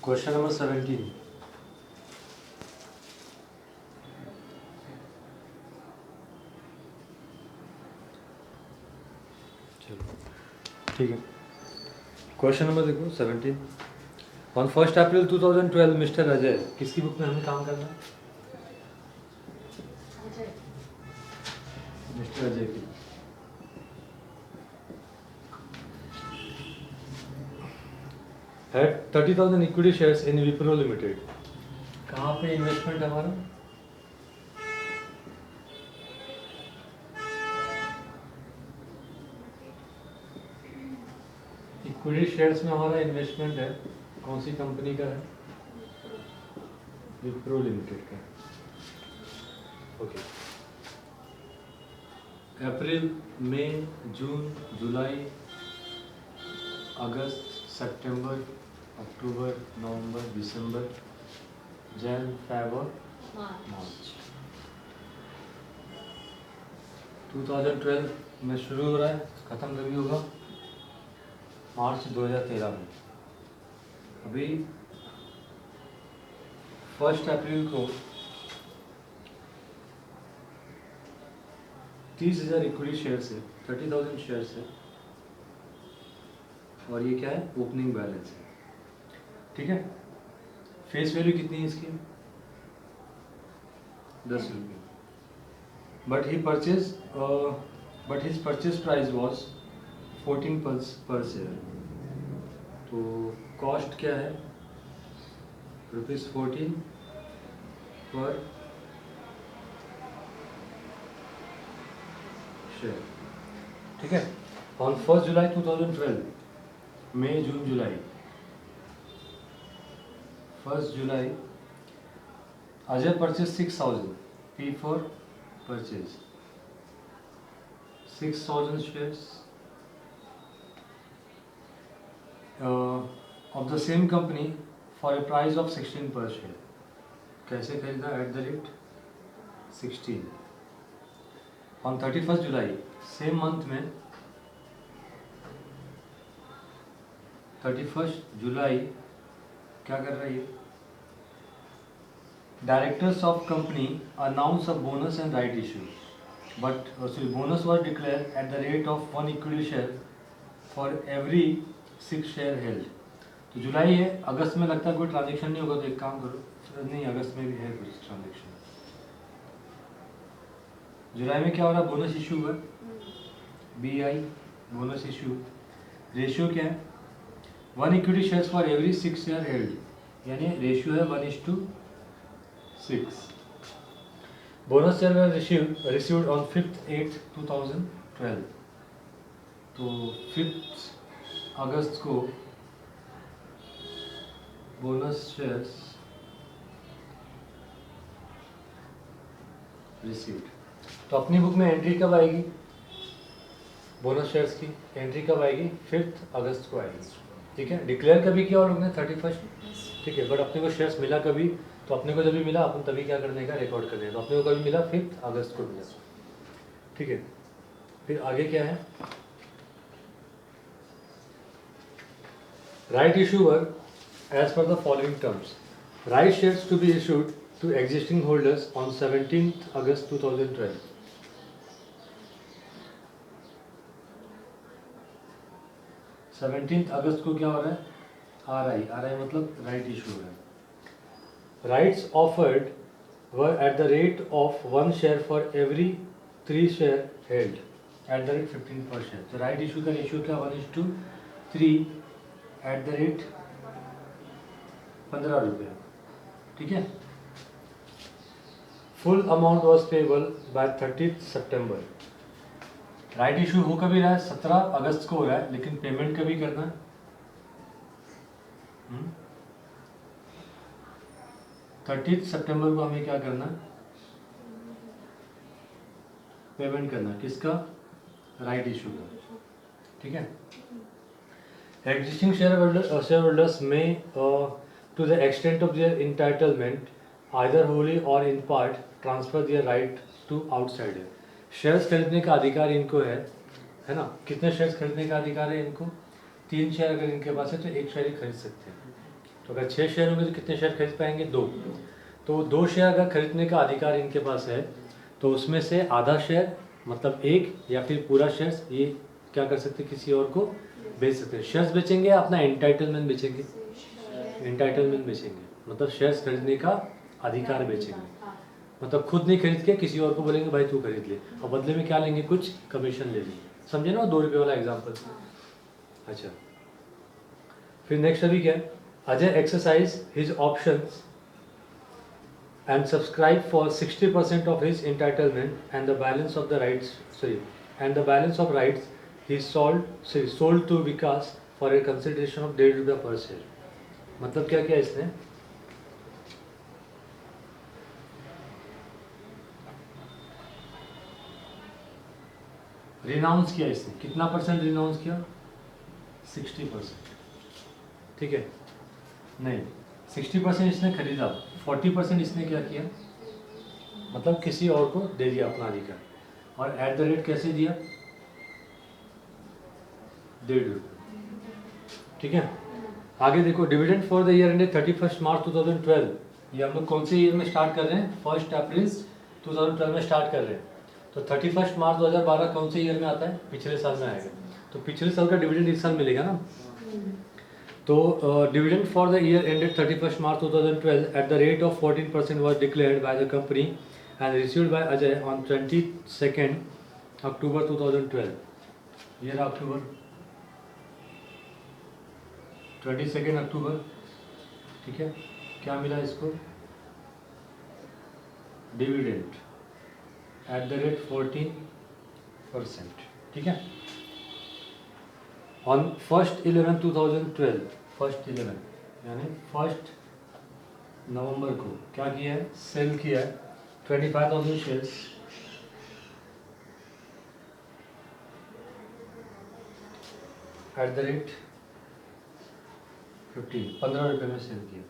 Question number 17। चलो ठीक है, क्वेश्चन नंबर देखो 17। ऑन 1 अप्रैल 2012 मिस्टर अजय, किसकी बुक में हमें काम करना है? मिस्टर अजय की। Had 30,000 equity shares in Wipro limited. कहाँ पे इन्वेस्टमेंट है हमारा? इक्विटी शेयर्स में हमारा इन्वेस्टमेंट है, कौन सी कंपनी का है? विप्रो लिमिटेड का। ओके। अप्रैल, मई, जून, जुलाई, अगस्त, सितंबर, अक्टूबर, नवंबर, दिसंबर, जन, फेबर, मार्च। 2012 में शुरू हो रहा है, ख़त्म कभी होगा? मार्च 2013 में। अभी 1 अप्रैल को 30,000 इक्विटी शेयर्स है, 30,000 शेयर्स है, और ये क्या है? ओपनिंग बैलेंस है। ठीक है। फेस वैल्यू कितनी है इसकी? 10 रुपये। But his purchase price was 14 पर शेयर। तो कॉस्ट क्या है? ₹14 पर शेयर। ठीक है। ऑन 1 जुलाई 2012, मई, जून, जुलाई, 1 जुलाई Ajay purchase 6,000, P for purchase 6,000 shares of the same company for a price of 16 per share। कैसे खरीदा? At the rate 16। On 31 July, same month में, 31 जुलाई क्या कर रही है? Directors of company announce a bonus and right issue, but bonus was declared at the rate of 1 equity share for every 6 share held। तो जुलाई है, अगस्त में लगता है कोई ट्रांजेक्शन नहीं होगा, तो एक काम करो, नहीं अगस्त में भी है कुछ ट्रांजेक्शन। जुलाई में क्या हो रहा है? बोनस इशू हुआ, BI बोनस इशू। रेशियो क्या है? 1 equity shares for every 6 share held, यानी रेशियो है 1:6। Bonus share was received on 5/8/2012। तो 5 अगस्त को बोनस शेयर्स रिसीव्ड। तो अपनी बुक में एंट्री कब आएगी बोनस शेयर्स की? एंट्री कब आएगी? 5 अगस्त को आएगी। ठीक है। डिक्लेयर कभी किया और लोग ने 31। ठीक है। बट अपने को शेयर्स मिला कभी? तो अपने को जब भी मिला अपन तभी क्या करने का? रिकॉर्ड करने का। तो अपने को कभी मिला? 5 अगस्त को मिला। ठीक है। फिर आगे क्या है? Right issue were as per the following terms. Right shares to be issued to existing holders on 17 August 2012। 17 अगस्त को क्या हो रहा है? RI मतलब राइट इशू हो रहा है। Rights offered were at the rate of 1 share for every 3 share held at the rate 15 पर शेयर। तो राइट इशू का रेशियो क्या? 1:3 एट द रेट 15 रुपये। ठीक है। Full amount was payable by 30 September. Right issue हो कभी रहा है? 17 अगस्त को हो रहा है, लेकिन पेमेंट कभी करना है? 30 सितंबर को हमें क्या करना है? पेमेंट करना। किसका? राइट इशू का। ठीक है। Existing shareholders may to the extent of their entitlement either wholly or in part transfer their right to outsider। Shares खरीदने का अधिकार इनको है ना? कितने शेयर्स खरीदने का अधिकार है इनको? 3 शेयर अगर इनके पास है तो 1 शेयर ही खरीद सकते हैं। तो अगर 6 शेयर होंगे तो कितने शेयर खरीद पाएंगे? 2। तो 2 शेयर अगर खरीदने का अधिकार इनके पास है तो उसमें से आधा शेयर मतलब 1 या फिर पूरा शेयर ये क्या कर सकते हैं, किसी और को बेच सकते हैं। शेयर्स बेचेंगे या अपना एंटाइटलमेंट बेचेंगे? एंटाइटलमेंट बेचेंगे, मतलब शेयर्स खरीदने का अधिकार बेचेंगे, मतलब खुद नहीं खरीद के किसी और को बोलेंगे भाई तू खरीद ले, और बदले में क्या लेंगे? कुछ कमीशन ले लेंगे। समझे ना 2 रुपये वाला एग्जाम्पल? अच्छा, फिर नेक्स्ट अभी क्या है? Ajay exercise his options and subscribe for 60% of his entitlement and the balance of the rights and the balance of rights he sold to Vikas for a consideration of 1.5 रुपया per share। मतलब क्या किया इसने? Renounce किया इसने। कितना percent renounce किया? 60%। ठीक है, नहीं 60% इसने खरीदा, 40% इसने क्या किया? मतलब किसी और को दे दिया अपना अधिकार। और एट द रेट कैसे दिया? 1.5 रुपये। ठीक है, आगे देखो, dividend for the year ended 31 मार्च 2012। ये हम लोग कौन से ईयर में स्टार्ट कर रहे हैं? 1 अप्रैल 2012 में स्टार्ट कर रहे हैं। तो 31 मार्च 2012 कौन से ईयर में आता है? पिछले साल में आएगा। तो पिछले साल का डिविडेंड इस साल मिलेगा ना। तो dividend for the year ended 31 March 2012 at the rate of 14% was declared by the company and received by Ajay on 22nd October 2012। ये रहा अक्टूबर, 22 अक्टूबर। ठीक है, क्या मिला इसको? Dividend at the rate 14%। ठीक है, ऑन 1/11/2012, 1/11 यानी 1 नवंबर को क्या किया है? सेल किया है 25,000 शेयर्स एट द रेट 15 रुपये में सेल किया।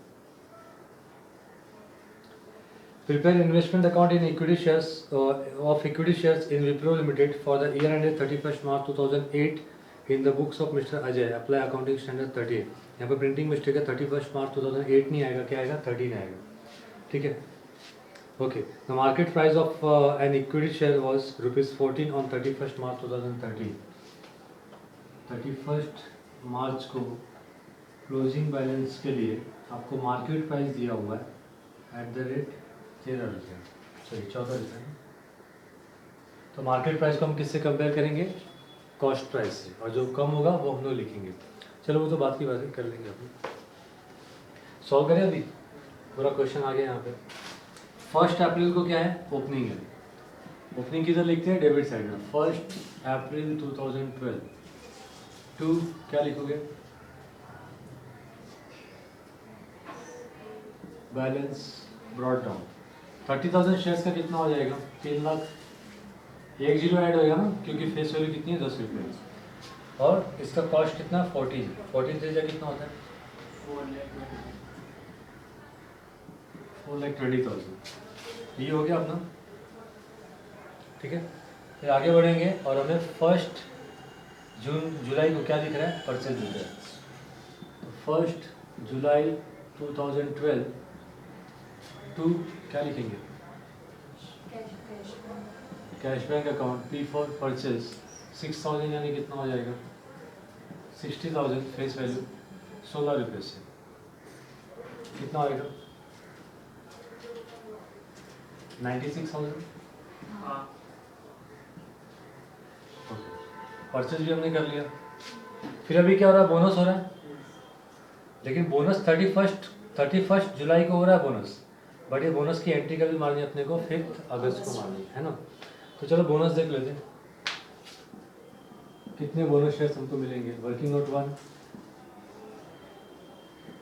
Prepare investment account in equity shares of equity shares in Wipro limited for the year ended 31 March 2008 in the books of mister Ajay. Apply accounting standard 38। यहाँ पर प्रिंटिंग मिस्टेक है, 31 मार्च 2008 नहीं आएगा, क्या आएगा? 13 आएगा। ठीक है, okay. The market price of an equity share was ₹14 on 31 March 2013। 31 मार्च को क्लोजिंग बैलेंस के लिए आपको मार्केट प्राइस दिया हुआ है एट द रेट 13 रुपये, सॉरी 14 रुपये। तो मार्केट प्राइस को हम किससे कंपेयर करेंगे? कॉस्ट प्राइस से, और जो कम होगा वो हम लोग लिखेंगे। चलो वो तो बात की बातें कर लेंगे अपनी। सॉल्व करें अभी, पूरा क्वेश्चन आ गया यहाँ पे। 1 अप्रैल को क्या है? ओपनिंग है। ओपनिंग किधर लिखते हैं? डेबिट साइड में। 1 अप्रैल 2012 टू क्या लिखोगे? Balance brought down. 30,000 शेयर्स का कितना हो जाएगा? 3 लाख। 1 जीरो ऐड होएगा ना, क्योंकि फेस वैल्यू कितनी है? 10 रुपये। और इसका कॉस्ट कितना? 14 से कितना होता है? 4,20,000। ये हो गया अपना। ठीक है, फिर आगे बढ़ेंगे और हमें 1 जुलाई को क्या दिख रहा है? परचेज दिख रहा है। तो 1 जुलाई 2012 टू क्या लिखेंगे? Cash bank account P for purchase 6,000 यानी कितना हो जाएगा? 60,000 फेस वैल्यू 16 रुपये से कितना आएगा? 96,000। परचेज भी हमने कर लिया। फिर अभी क्या हो रहा है? बोनस हो रहा है, लेकिन बोनस 31 जुलाई को हो रहा है बोनस, बट ये बोनस की एंट्री कभी मारनी है अपने को? 5 अगस्त को मारनी है ना। तो चलो बोनस देख लेते हैं, कितने बोनस शेयर्स हमको मिलेंगे। Working note 1,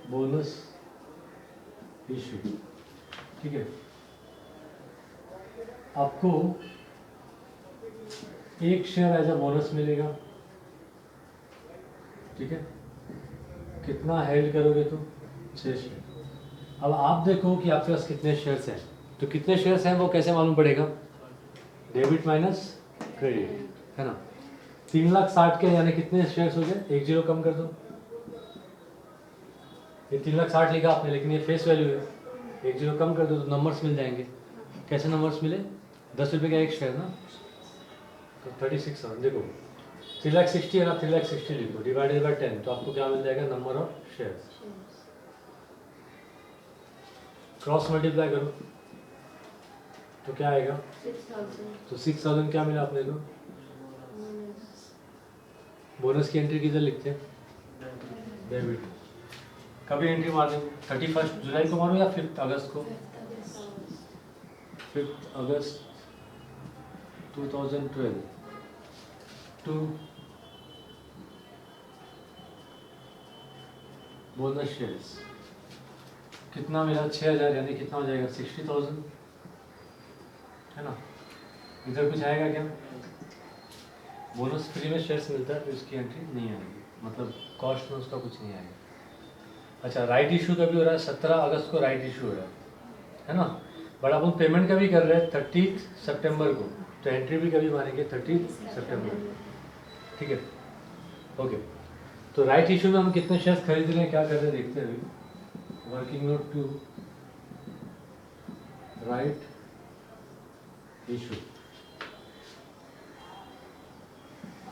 bonus issue. ठीक है, आपको 1 शेयर एज अ बोनस मिलेगा। ठीक है, कितना हेल्ड करोगे तुम? 6 शेयर। अब आप देखो कि आपके पास कितने शेयर्स हैं, तो कितने शेयर्स हैं वो कैसे मालूम पड़ेगा? डेबिट माइनस क्रेडिट, है ना। 3,60,000 के यानी कितने शेयर्स हो गए? 1 जीरो कम कर दो, ये 3,60,000 लिखा आपने, लेकिन ये फेस वैल्यू है, एक जीरो कम कर दो तो नंबर्स मिल जाएंगे। कैसे नंबर्स मिले? 10 रुपये का एक शेयर ना, तो 36,000। देखो 3,60,000 है ना, 3,60,000 लिखो डिवाइडेड बाई 10, तो आपको क्या मिल जाएगा? Number of shares. Cross multiply करो तो क्या आएगा? 6,000। तो 6,000 क्या मिला अपने को? बोनस की एंट्री किधर लिखते हैं? डेबिट। कभी एंट्री मार दें? 31 जुलाई को मारो या 5 अगस्त को? 5 अगस्त 2012 टू बोनस शेयर्स कितना मिला? 6,000, यानी कितना हो जाएगा? 60,000 है ना। इधर कुछ आएगा क्या? बोनस फ्री में शेयर्स मिलता है तो इसकी एंट्री नहीं आएगी, मतलब कॉस्ट में उसका कुछ नहीं आएगा। अच्छा, राइट इशू कभी हो रहा है? 17 अगस्त को राइट इशू हो रहा है ना। बट अपन पेमेंट कभी कर रहे हैं 30 सितंबर को, तो एंट्री भी कभी मारेंगे 30 सितंबर। ठीक है, ओके। तो राइट इशू में हम कितने शेयर्स खरीद रहे हैं, क्या कर रहे हैं देखते हैं अभी। Working note to right issue.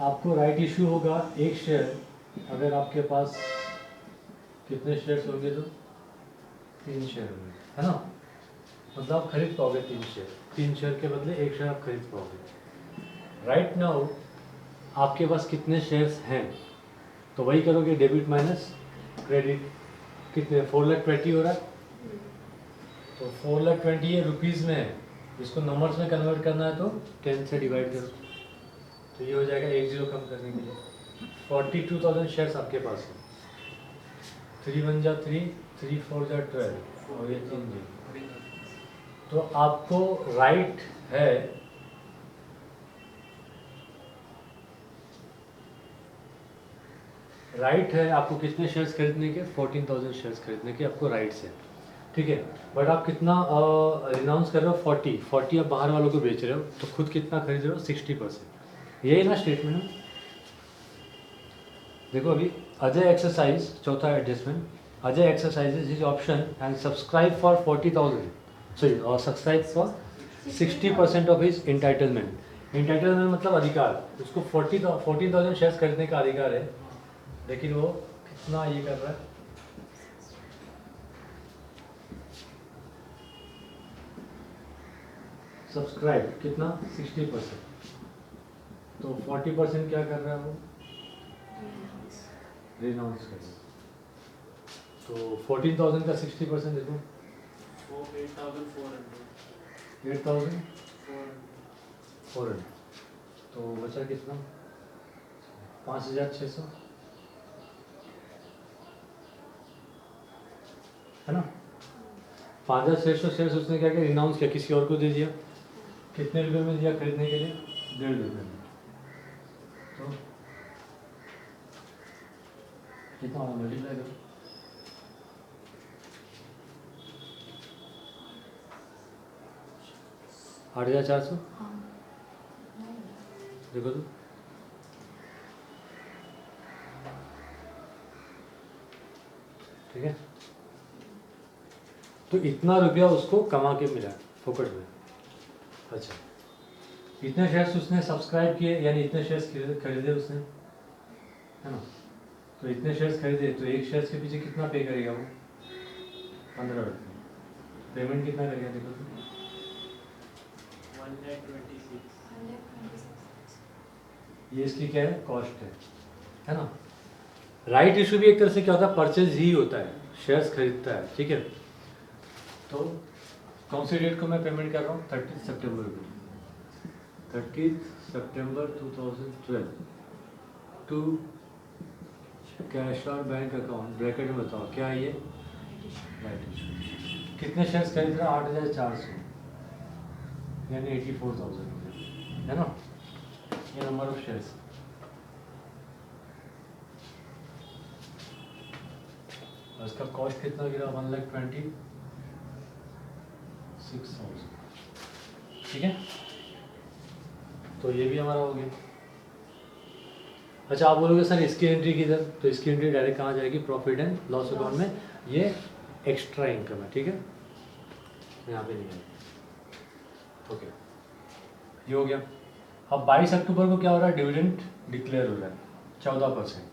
आपको राइट इशू होगा एक शेयर, अगर आपके पास कितने शेयर्स होंगे? तो 3 शेयर होंगे, है ना। मतलब आप खरीद पाओगे 3 शेयर के बदले एक शेयर आप खरीद पाओगे। राइट नाउ आपके पास कितने शेयर्स हैं, तो वही करोगे, डेबिट माइनस क्रेडिट। कितने? 4,20,000 हो रहा है, तो 4,20,000 ये रुपीज़ में है, इसको नंबर्स में कन्वर्ट करना है तो 10 से डिवाइड करो, तो ये हो जाएगा 1 जीरो कम करने के लिए। 42,000 शेयर्स आपके पास है। 3 1 जा 3, 3 4 जा 12 और ये 3 जीरो। तो आपको राइट है आपको कितने शेयर्स खरीदने के? 14,000 शेयर्स खरीदने के आपको राइट्स है, ठीक है। बट आप कितना रिनाउंस कर रहे हो? 40 आप बाहर वालों को बेच रहे हो, तो खुद कितना खरीद रहे हो? 60%। यही ना स्टेटमेंट। देखो अभी अजय एक्सरसाइज, चौथा adjustment, Ajay exercises his option and subscribe for 40,000, sorry, और subscribe for 60% of his entitlement. Entitlement मतलब अधिकार, उसको 14,000 शेयर्स खरीदने का अधिकार है, लेकिन वो कितना ये कर रहा है? सब्सक्राइब कितना? 60%। तो 40% क्या कर रहा है वो? रिनाउंस कर रहा है। तो 14,000 का 60% देखो, 8,400। तो बचा कितना? 5,600, है ना। 5,600 शेयर्स उसने क्या किया? रिनाउंस किया, किसी और को दे दिया। कितने रुपए में दिया खरीदने के लिए? 1.5 रुपये में। तो कितना होगा? मल्टीप्लाई करो। आठ 8,400 देखो तो, ठीक है। तो इतना रुपया उसको कमा के मिला फोकट में। अच्छा, इतने शेयर्स उसने सब्सक्राइब किए, यानी इतने शेयर्स खरीदे उसने, है ना। तो इतने शेयर्स खरीदे, तो एक शेयर्स के पीछे कितना पे करेगा वो? 15 रुपये। पेमेंट कितना करेगा देखो तो, 126। ये इसकी क्या है? कॉस्ट है ना। राइट इशू भी एक तरह से क्या होता है? परचेज ही होता है, शेयर्स खरीदता है, ठीक है। तो कौन सी डेट को मैं पेमेंट कर रहा हूँ? 30 सितंबर को। 30 सितंबर 2012 टू कैश और बैंक अकाउंट, ब्रैकेट में बताओ क्या है ये? Right issue. कितने शेयर्स खरीद रहा? 8,400, यानी 84,000, है ना। ये नंबर ऑफ शेयर्स। और इसका कॉस्ट कितना गिरा? 1,26,000, ठीक है। तो ये भी हमारा हो गया। अच्छा, आप बोलोगे सर इसकी एंट्री किधर? तो इसकी एंट्री डायरेक्ट कहाँ जाएगी? प्रॉफिट एंड लॉस अकाउंट में, ये एक्स्ट्रा इनकम है, ठीक है, यहाँ पे नहीं है। ओके, ये हो गया। अब 22 अक्टूबर को क्या हो रहा है, डिविडेंड डिक्लेयर हो रहा है 14%।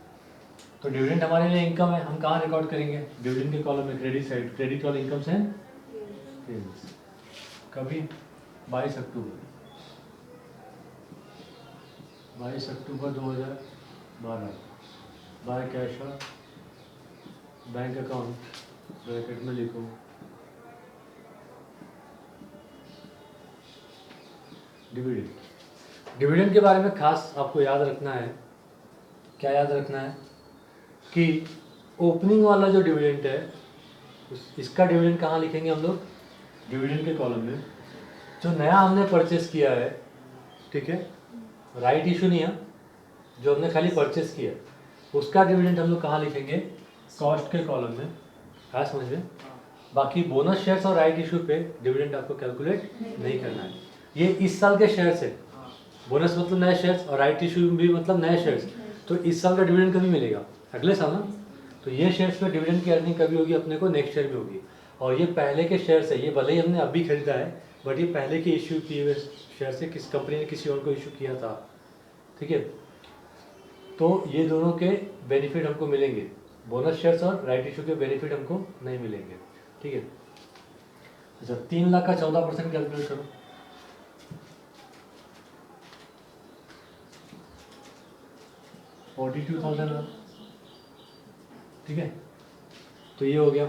तो डिविडेंड हमारे लिए इनकम है, हम कहाँ रिकॉर्ड करेंगे, डिविडेंड के कॉलम में, क्रेडिट साइड, क्रेडिट वाले इनकम से सेल्स। कभी 22 अक्टूबर 2012 by cash bank account bracket में लिखो डिविडेंड। डिविडेंड के बारे में खास आपको याद रखना है, क्या याद रखना है कि ओपनिंग वाला जो डिविडेंड है इसका डिविडेंड कहाँ लिखेंगे हम लोग, डिविडेंड के कॉलम में। जो नया हमने परचेस किया है, ठीक है, राइट इशू नहीं है, जो हमने खाली परचेस किया उसका डिविडेंड हम लोग कहाँ लिखेंगे, कॉस्ट के कॉलम में। हाँ समझ में। बाकी बोनस शेयर्स और राइट इशू पे डिविडेंड आपको कैलकुलेट नहीं करना है। ये इस साल के शेयर्स है, बोनस मतलब नए शेयर्स और राइट इशू भी मतलब नए शेयर्स। तो इस साल का डिविडेंड कभी मिलेगा, अगले साल ना। तो ये शेयर्स पे डिविडेंड की अर्निंग कभी होगी अपने को, नेक्स्ट ईयर में होगी। और ये पहले के शेयर्स है, ये भले ही हमने अभी खरीदा है बट ये पहले के इशू किए हुए शेयर्स है, किस कंपनी ने किसी और को इशू किया था, ठीक है। तो ये दोनों के बेनिफिट हमको मिलेंगे, बोनस शेयर्स और राइट इशू के बेनिफिट हमको नहीं मिलेंगे, ठीक है। अच्छा, 3 लाख का 14% कैलकुलेट करो। 42,000, ठीक है, तो ये हो गया।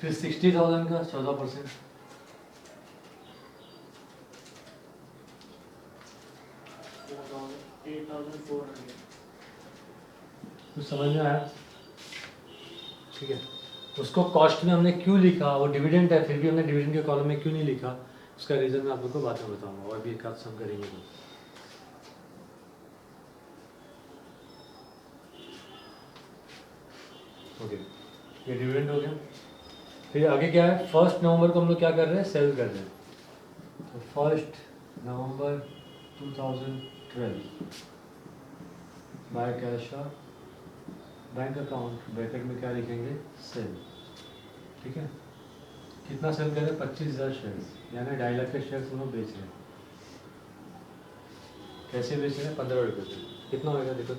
फिर 60,000 का 14%, कुछ समझ में आया, ठीक है। उसको कॉस्ट में हमने क्यों लिखा, वो डिविडेंड है फिर भी हमने डिविडेंड के कॉलम में क्यों नहीं लिखा, उसका रीज़न मैं आप लोग को बाद में बताऊंगा, और भी एक आध सम करेंगे तो। ओके, ये डिविडेंड हो गया। फिर आगे क्या है, 1 नवंबर को हम लोग क्या कर रहे हैं, सेल कर रहे हैं। तो 1 November 2012 by cash bank account bracket में क्या लिखेंगे, सेल, ठीक है। कितना सेल करें, 25,000 शेयर्स, यानी 2.5 लाख के शेयर्स हम लोग बेच रहे हैं। कैसे बेच रहे हैं, 15 रुपये से। कितना होगा देखो,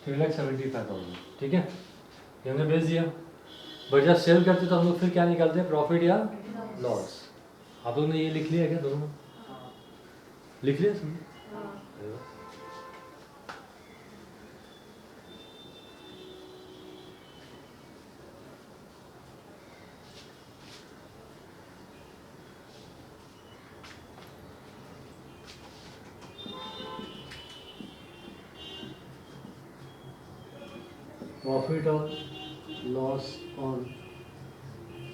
$3,75,000, ठीक है, ये हमने बेच दिया। बट जब सेल करते तो हम लोग फिर क्या निकालते हैं, प्रॉफिट या लॉस। आप लोगों ने ये लिख लिया क्या, दोनों लिख लिया समझ। प्रॉफिट और लॉस ऑन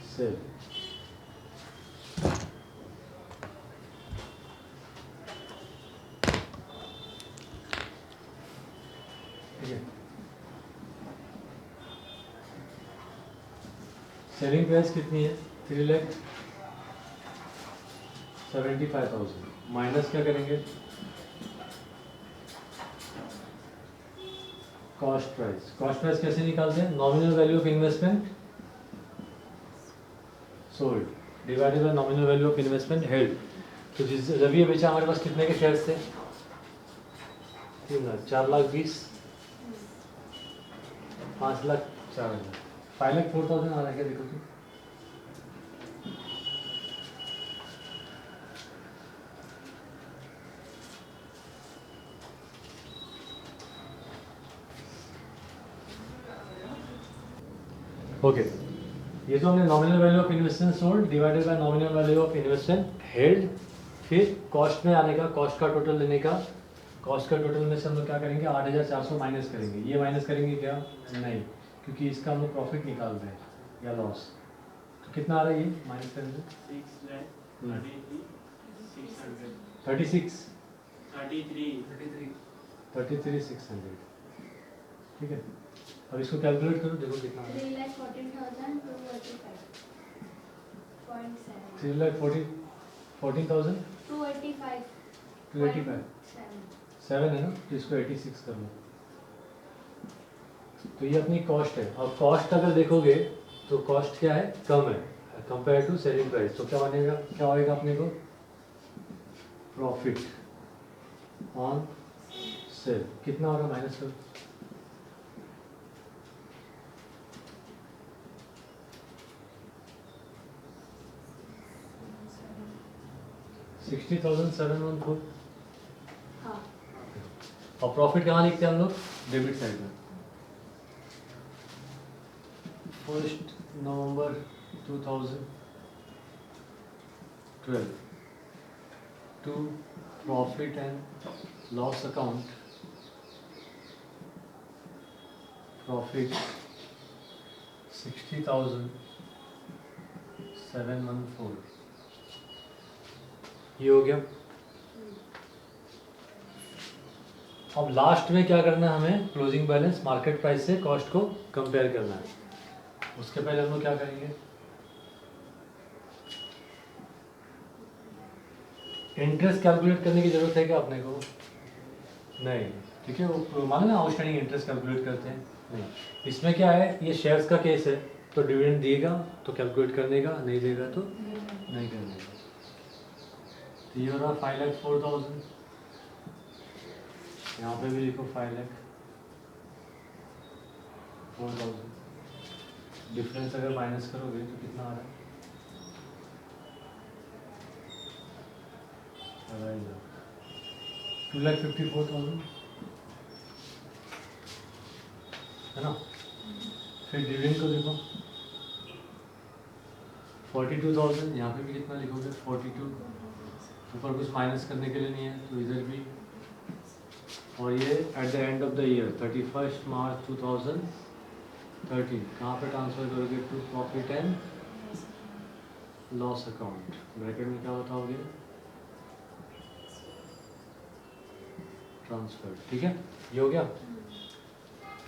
सेल, ठीक है। सेलिंग प्राइस कितनी है, 3,75,000 माइनस क्या करेंगे, कॉस्ट प्राइस। कॉस्ट प्राइस कैसे निकालते हैं, nominal value of investment sold divided by nominal value of investment held. तो जिस जब ये बेचा हमारे पास कितने के शेयर्स थे, 4,20,000, 5,04,000, 5,04,000 आ रहा है क्या, देखो तो। ओके, ये तो हमने nominal value of investment sold divided by nominal value of investment held. फिर कॉस्ट में आने का, कॉस्ट का टोटल लेने का, कॉस्ट का टोटल में से हम लोग क्या करेंगे, 8,400 माइनस करेंगे। ये माइनस करेंगे क्या, नहीं, क्योंकि इसका हम लोग प्रॉफिट निकाल रहे हैं या लॉस। तो कितना आ रहा है ये माइनस करेंगे, 33,600, ठीक है। अब इसको कैलकुलेट करो, देखो कितना आ रहा है, 3,14,235.7. 3,14,000 285. 285 7 है ना, तो इसको 86 कर लो। तो ये अपनी कॉस्ट है। और कॉस्ट अगर देखोगे तो कॉस्ट क्या है, कम है कंपेयर टू सेलिंग प्राइस। तो क्या बनेगा, क्या होएगा अपने को, प्रॉफिट ऑन सेल कितना होगा, माइनस करो। 60,714। हाँ. और प्रॉफिट कहाँ लिखते हैं हम लोग, डेबिट साइड में। 1 November 2012 to profit and loss account, profit 60,714। ये हो गया। अब लास्ट में क्या करना है हमें, क्लोजिंग बैलेंस मार्केट प्राइस से कॉस्ट को कंपेयर करना है। उसके पहले हम लोग क्या करेंगे, इंटरेस्ट कैलकुलेट करने की जरूरत है क्या अपने को, नहीं, ठीक है। वो मालूम है आउटस्टैंडिंग इंटरेस्ट कैलकुलेट करते हैं, नहीं। इसमें क्या है, ये शेयर्स का केस है, तो डिविडेंड देगा तो कैलकुलेट करने का, नहीं देगा तो नहीं करने का। तो ये हो रहा 5,04,000, यहाँ पे भी लिखो 5,04,000। डिफरेंस अगर माइनस करोगे तो कितना आ रहा है, 2,54,000 है ना। फिर डिविडेंड को देखो 42,000, यहाँ पे भी कितना लिखोगे 42, ऊपर कुछ माइनस करने के लिए नहीं है तो इधर भी। और ये at the end of the year 31 March 2013 कहाँ पे ट्रांसफर करोगे, to profit and loss account. Bracket में क्या बताओगे, ट्रांसफर, ठीक है। ये हो गया।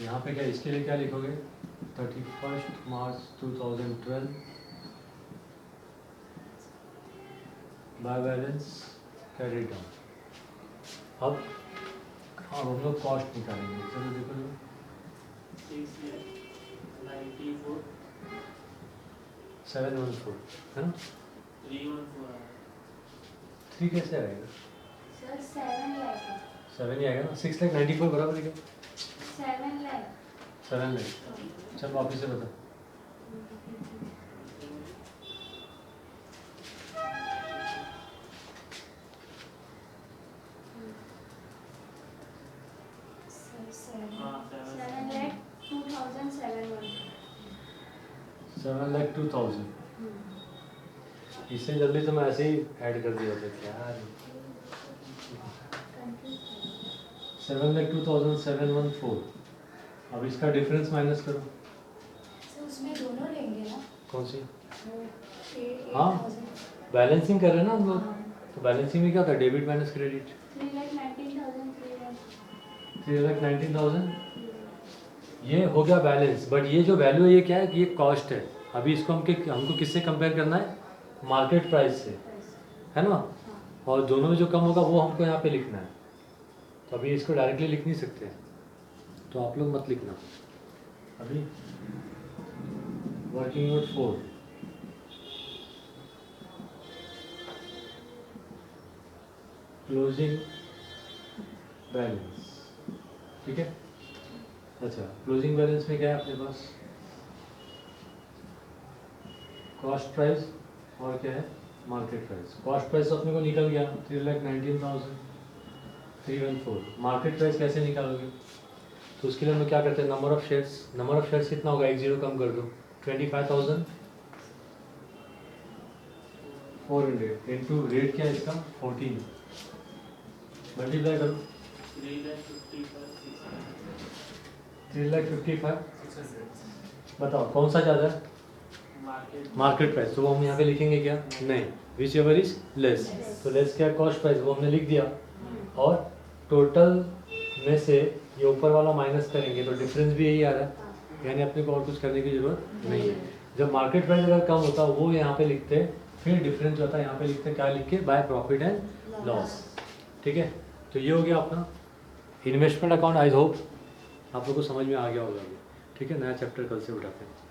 यहाँ पे क्या, इसके लिए क्या लिखोगे, 31 मार्च 2012 बाय बैलेंस कैरी डाउन। अब हम लोग कॉस्ट निकालेंगे, चलो देखो 714 है ना। 3 कैसे आएगा, सर 7 लाख. 7 ही आएगा ना, 6,94,000 बराबर है क्या, 7 लाख. 7 लाख। चल वापिस से बता, Sir, 7 lakh 2,701. 7,02,000। इससे जल्दी तो मैं ऐसे ही ऐड कर दिया था यार। 7,02,714। अब इसका डिफरेंस माइनस करो। सर उसमें दोनों लेंगे ना, कौन सी, वो हाँ 8,000. बैलेंसिंग कर रहे हैं ना हम लोग। हाँ. तो बैलेंसिंग में क्या था, डेबिट माइनस क्रेडिट। 3,19,300. ये हो गया बैलेंस। बट ये जो वैल्यू है ये क्या है कि ये कॉस्ट है। अभी इसको हमको किससे कंपेयर करना है, मार्केट प्राइस से, है ना। और दोनों में जो कम होगा वो हमको यहाँ पे लिखना है। तो अभी इसको डायरेक्टली लिख नहीं सकते हैं, तो आप लोग मत लिखना अभी। वर्किंग नोट 4, क्लोजिंग बैलेंस, ठीक है। अच्छा, क्लोजिंग बैलेंस में क्या है अपने पास, कॉस्ट प्राइस और क्या है, मार्केट प्राइस। कॉस्ट प्राइस अपने को निकल गया 3,19,314। मार्केट प्राइस कैसे निकालोगे, तो उसके लिए हम लोग क्या करते हैं, number of shares. Number of shares कितना होगा, 1 0 कम कर दो, 25,400 इंटू रेट क्या है इसका 14, मल्टीप्लाई करो 3,55,600। बताओ कौन सा ज़्यादा है, मार्केट प्राइस। तो वो हम यहाँ पे लिखेंगे क्या, नहीं, विच एवर इज लेस। तो लेस क्या, कॉस्ट प्राइस, वो हमने लिख दिया। और टोटल में से ये ऊपर वाला माइनस करेंगे तो डिफरेंस भी यही आ रहा है, यानी अपने को और कुछ करने की जरूरत नहीं है। जब मार्केट प्राइस अगर कम होता वो यहाँ पे लिखते फिर डिफरेंस जो होता है यहाँ पे लिखते हैं, क्या लिख के, बाय प्रॉफिट एंड लॉस। ठीक है, तो ये हो गया अपना इन्वेस्टमेंट अकाउंट। आई होप आप लोग को समझ में आ गया होगा अभी। ठीक है, नया चैप्टर कल से उठाते हैं।